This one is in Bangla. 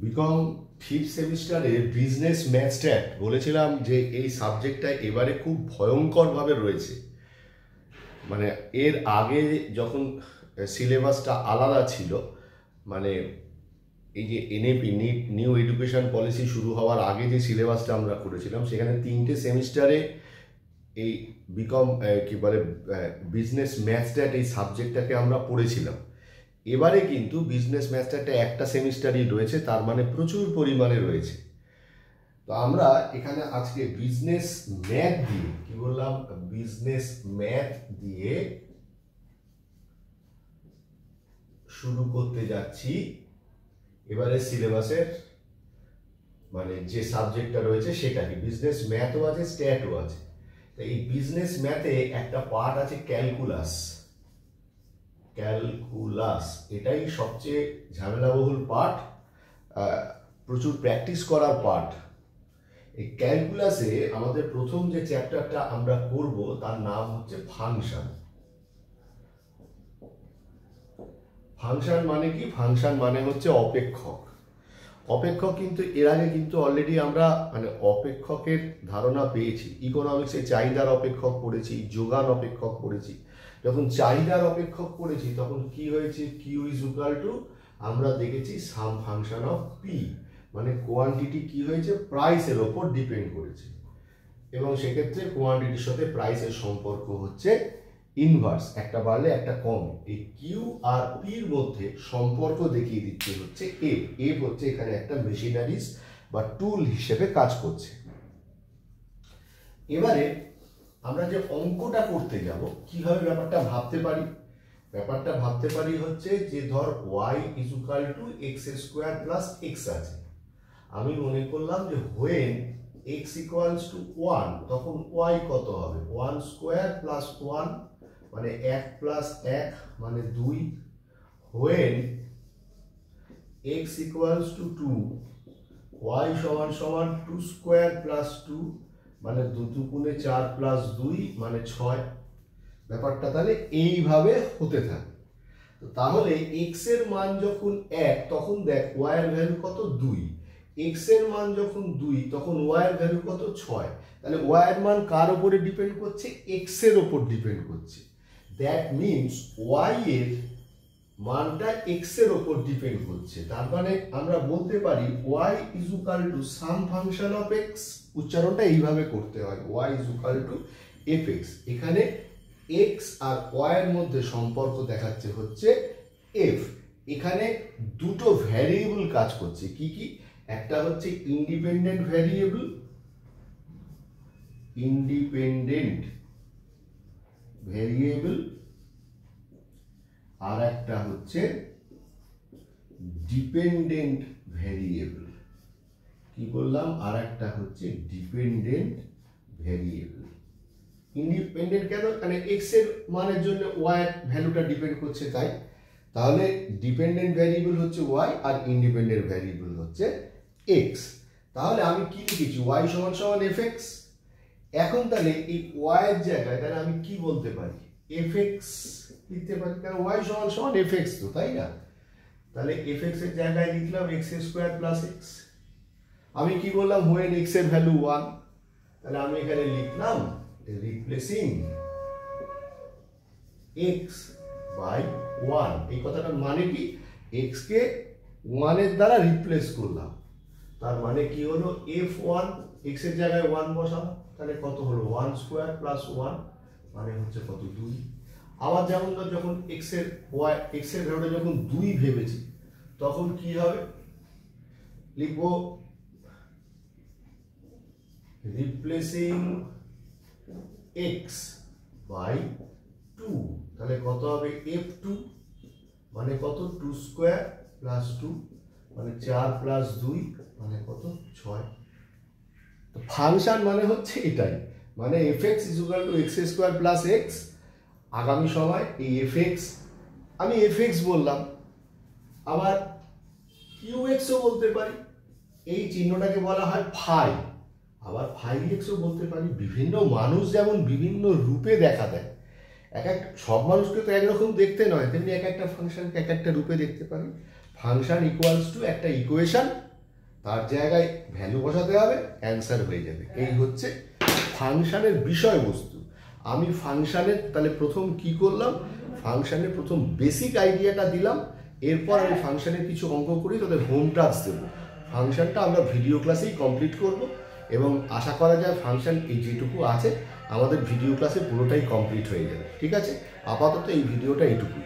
বিকম ফিফথ সেমিস্টারে বিজনেস ম্যাথ স্ট্যাট বলেছিলাম যে এই সাবজেক্টটা এবারে খুব ভয়ঙ্করভাবে রয়েছে। মানে এর আগে যখন সিলেবাসটা আলাদা ছিল, মানে এই যে এনএপি নিউ এডুকেশন পলিসি শুরু হওয়ার আগে যে সিলেবাসটা আমরা করেছিলাম, সেখানে 3টে সেমিস্টারে এই বিকম কি বলে বিজনেস ম্যাথ স্ট্যাট এই সাবজেক্টটাকে আমরা পড়েছিলাম। এবারে কিন্তু বিজনেস ম্যাথ স্ট্যাটটা একটা সেমিস্টারই রয়েছে, তার মানে প্রচুর পরিমাণে রয়েছে। তো আমরা এখানে আজকে বিজনেস ম্যাথ দিয়ে কি বললাম, বিজনেস ম্যাথ দিয়ে শুরু করতে যাচ্ছি এবারে সিলেবাসের মানে যে সাবজেক্টটা রয়েছে সেটাকে। বিজনেস ম্যাথও আছে, স্ট্যাটও আছে। তো এই বিজনেস ম্যাথে একটা পার্ট আছে ক্যালকুলাস। ক্যালকুলাস এটাই সবচেয়ে ঝামেলাবহুল পার্ট, প্রচুর প্র্যাকটিস করার পার্ট। এই ক্যালকুলাসে আমাদের প্রথম যে চ্যাপ্টারটা আমরা করব তার নাম হচ্ছে ফাংশন। ফাংশন মানে কি? ফাংশন মানে হচ্ছে অপেক্ষক। অপেক্ষক কিন্তু এর আগে কিন্তু অলরেডি আমরা মানে অপেক্ষকের ধারণা পেয়েছি। ইকোনমিক্সে চাহিদার অপেক্ষক পড়েছি, যোগান অপেক্ষক পড়েছি। যখন চাহিদার অপেক্ষক পড়েছি তখন কি হয়েছে, কিউ ইজ ইকুয়াল টু আমরা দেখেছি সাম ফাংশন অফ পি, মানে কোয়ান্টিটি কি হয়েছে, প্রাইসের ওপর ডিপেন্ড করেছে। এবং সেক্ষেত্রে কোয়ান্টিটির সাথে প্রাইসের সম্পর্ক হচ্ছে ইনভার্স, একটা বাড়লে একটা কম। এই কিউ আর পির মধ্যে সম্পর্ক দেখিয়ে দিচ্ছে হচ্ছে এফ। এফ হচ্ছে এখানে একটা মেশিনারিজ বা টুল হিসেবে কাজ করছে। এবারে আমরা যে অঙ্কটা করতে যাব কিভাবে ব্যাপারটা ভাবতে পারি, ব্যাপারটা ভাবতে পারি হচ্ছে যে ধর y is equal to x square plus x আছে। আমি মনে করলাম যে when x ইকুয়ালস টু 1 তখন y কত হবে, 1 স্কোয়ার প্লাস 1 মানে 1 প্লাস 1 মানে 2। when x equals to 2 y সমান সমান 2 স্কোয়ার প্লাস 2 মানে 2 দুগুণে 4 প্লাস 2 মানে 6। ব্যাপারটা তাহলে এইভাবে হতে থাকে। তো তাহলে x এর মান যখন 1 তখন দেখ y এর ভ্যালু কত, 2। x এর মান যখন 2 তখন y এর ভ্যালু কত, 6। তাহলে y এর মান কার উপরে ডিপেন্ড করছে, x এর উপর ডিপেন্ড করছে। দ্যাট মিনস y এর মানটা x এর উপর ডিপেন্ড করছে। তার মানে আমরা বলতে পারি y is equal to some function of x। উচ্চারণটা এইভাবে করতে হয়, y is equal to fx। এখানে x আর y এর মধ্যে সম্পর্ক দেখাচ্ছে হচ্ছে f। এখানে দুটো ভ্যারিয়েবল কাজ করছে, কি কি? একটা হচ্ছে ইন্ডিপেন্ডেন্ট ভ্যারিয়েবল, আর একটা হচ্ছে ডিপেন্ডেন্ট ভ্যারিয়েবল। কি বললাম? আর একটা হচ্ছে ডিপেন্ডেন্ট ভ্যারিয়েবল। ইন্ডিপেন্ডেন্ট কেন? কারণ এক্স এর মানের জন্য ওয়াই এর ভ্যালুটা ডিপেন্ড করছে, তাই। তাহলে ডিপেন্ডেন্ট ভ্যারিয়েবল হচ্ছে ওয়াই আর ইন্ডিপেন্ডেন্ট ভ্যারিয়েবল হচ্ছে এক্স। তাহলে আমি কি লিখেছি, ওয়াই সমান সমান এফ এক্স। এখন তাহলে এই ওয়াই এর জায়গায় তাহলে আমি কি বলতে পারি, এফ এক্স লিখতে পারি, কারণ ওয়াই সমান সমান এফ এক্স তো, তাই না? তাহলে এফ এক্স এর জায়গায় লিখলাম এক্স স্কোয়ার প্লাস এক্স। আমি কি বললাম, হোয়েন এক্স এর ভ্যালু 1, তাহলে আমি এখানে লিখলাম রিপ্লেসিং x by 1। এই কথাটার মানে কি, x কে 1 এর দ্বারা রিপ্লেস করলাম। তার মানে কি হলো, f1 x এর জায়গায় 1 বসাবো, তাহলে কত হলো, 1 স্কোয়ার প্লাস 1 মানে হচ্ছে কত, 2। আবার যেমন যখন x এর ভ্যালুটা যখন 2 ভেবেছি তখন কি হবে, লিখবো রিপ্লেসিং x by 2। তাহলে কত হবে, f2 মানে কত, 2 স্কোয়ার প্লাস 2 মানে 4 প্লাস 2 মানে কত, 6। তো ফাংশন মানে হচ্ছে এটাই, মানে fx is equal to x square plus x. আগামী সময় এই fx আমি fx বললাম, আবার qx ও বলতে পারি। এই চিহ্নটাকে বলা হয় ফাই। আবার ফাই এক্সও বলতে পারি। বিভিন্ন মানুষ যেমন বিভিন্ন রূপে দেখা দেয়, সব মানুষকে তো একরকম দেখতে নয়, তেমনি এক একটা ফাংশনকে এক একটা রূপে দেখতে পারি। ফাংশন ইকুয়ালস টু একটা ইকুয়েশন তার জায়গায় ভ্যালু বসাতে হবে, অ্যান্সার হয়ে যাবে। এই হচ্ছে ফাংশানের বিষয়বস্তু। আমি ফাংশানের তাহলে প্রথম কি করলাম, ফাংশানের প্রথম বেসিক আইডিয়াটা দিলাম, এরপর আমি ফাংশানের কিছু অঙ্ক করি, তাদের হোম টাস্ক দেবো। ফাংশানটা আমরা ভিডিও ক্লাসেই কমপ্লিট করব এবং আশা করা যায় ফাংশান এই যেটুকু আছে আমাদের ভিডিও ক্লাসে পুরোটাই কমপ্লিট হয়ে যাবে। ঠিক আছে, আপাতত এই ভিডিওটা এইটুকুই।